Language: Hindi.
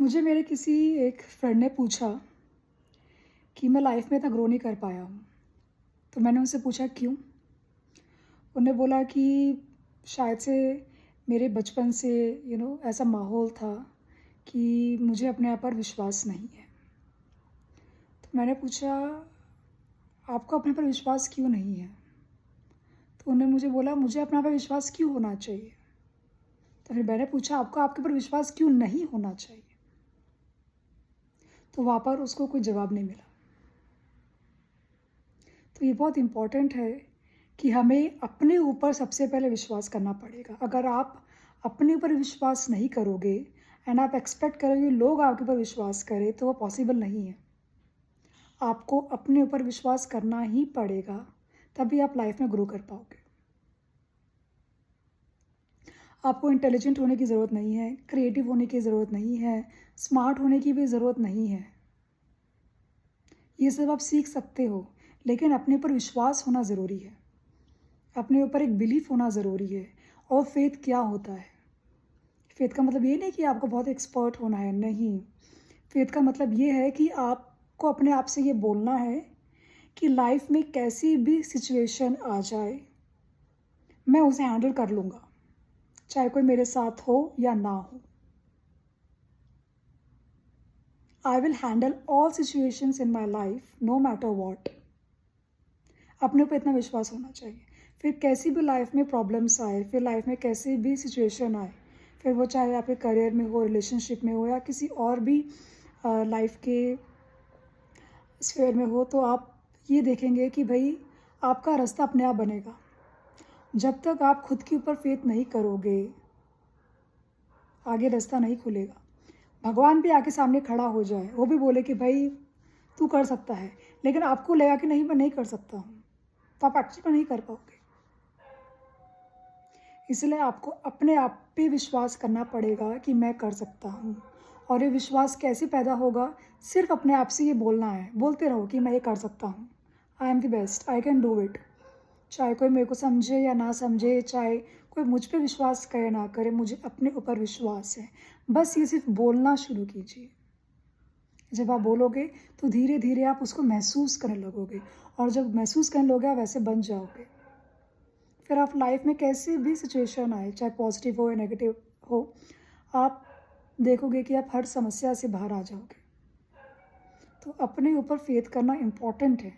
मुझे मेरे किसी एक फ्रेंड ने पूछा कि मैं लाइफ में इतना ग्रो नहीं कर पाया हूँ। तो मैंने उनसे पूछा क्यों? उन्होंने बोला कि शायद से मेरे बचपन से ऐसा माहौल था कि मुझे अपने आप पर विश्वास नहीं है। तो मैंने पूछा आपको अपने पर विश्वास क्यों नहीं है? तो उन्होंने मुझे बोला मुझे अपने आप पर विश्वास क्यों होना चाहिए? तो फिर मैंने पूछा आपको आपके ऊपर विश्वास क्यों नहीं होना चाहिए? तो वहाँ पर उसको कोई जवाब नहीं मिला। तो ये बहुत इम्पॉर्टेंट है कि हमें अपने ऊपर सबसे पहले विश्वास करना पड़ेगा। अगर आप अपने ऊपर विश्वास नहीं करोगे एंड आप एक्सपेक्ट करोगे लोग आपके ऊपर विश्वास करें तो वो पॉसिबल नहीं है। आपको अपने ऊपर विश्वास करना ही पड़ेगा, तभी आप लाइफ में ग्रो कर पाओगे। आपको इंटेलिजेंट होने की ज़रूरत नहीं है, क्रिएटिव होने की ज़रूरत नहीं है, स्मार्ट होने की भी ज़रूरत नहीं है। ये सब आप सीख सकते हो, लेकिन अपने ऊपर विश्वास होना ज़रूरी है। अपने ऊपर एक बिलीफ होना ज़रूरी है। और फेथ क्या होता है? फेथ का मतलब ये नहीं कि आपको बहुत एक्सपर्ट होना है, नहीं। फेथ का मतलब ये है कि आपको अपने आप से ये बोलना है कि लाइफ में कैसी भी सिचुएशन आ जाए, मैं उसे हैंडल कर लूँगा, चाहे कोई मेरे साथ हो या ना हो। I will handle all situations in my life no matter what. अपने ऊपर इतना विश्वास होना चाहिए। फिर कैसी भी लाइफ में प्रॉब्लम्स आए, फिर लाइफ में कैसी भी सिचुएशन आए, फिर वो चाहे आपके करियर में हो, रिलेशनशिप में हो या किसी और भी लाइफ के स्फेयर में हो, तो आप ये देखेंगे कि भाई आपका रास्ता अपने आप बनेगा। जब तक आप खुद के ऊपर फेथ नहीं करोगे, आगे रास्ता नहीं खुलेगा। भगवान भी आके सामने खड़ा हो जाए, वो भी बोले कि भाई तू कर सकता है, लेकिन आपको लगा कि नहीं मैं नहीं कर सकता हूँ, तो आप एक्चुअली में नहीं कर पाओगे। इसलिए आपको अपने आप पे विश्वास करना पड़ेगा कि मैं कर सकता हूँ। और ये विश्वास कैसे पैदा होगा? सिर्फ अपने आप से ये बोलना है, बोलते रहो कि मैं ये कर सकता हूँ, I am the best, I can do it. चाहे कोई मेरे को समझे या ना समझे, चाहे कोई मुझ पे विश्वास करे ना करे, मुझे अपने ऊपर विश्वास है। बस ये सिर्फ बोलना शुरू कीजिए। जब आप बोलोगे तो धीरे धीरे आप उसको महसूस करने लगोगे, और जब महसूस करने लगोगे आप वैसे बन जाओगे। फिर आप लाइफ में कैसी भी सिचुएशन आए, चाहे पॉजिटिव हो या नेगेटिव हो, आप देखोगे कि आप हर समस्या से बाहर आ जाओगे। तो अपने ऊपर फेथ करना इम्पॉर्टेंट है।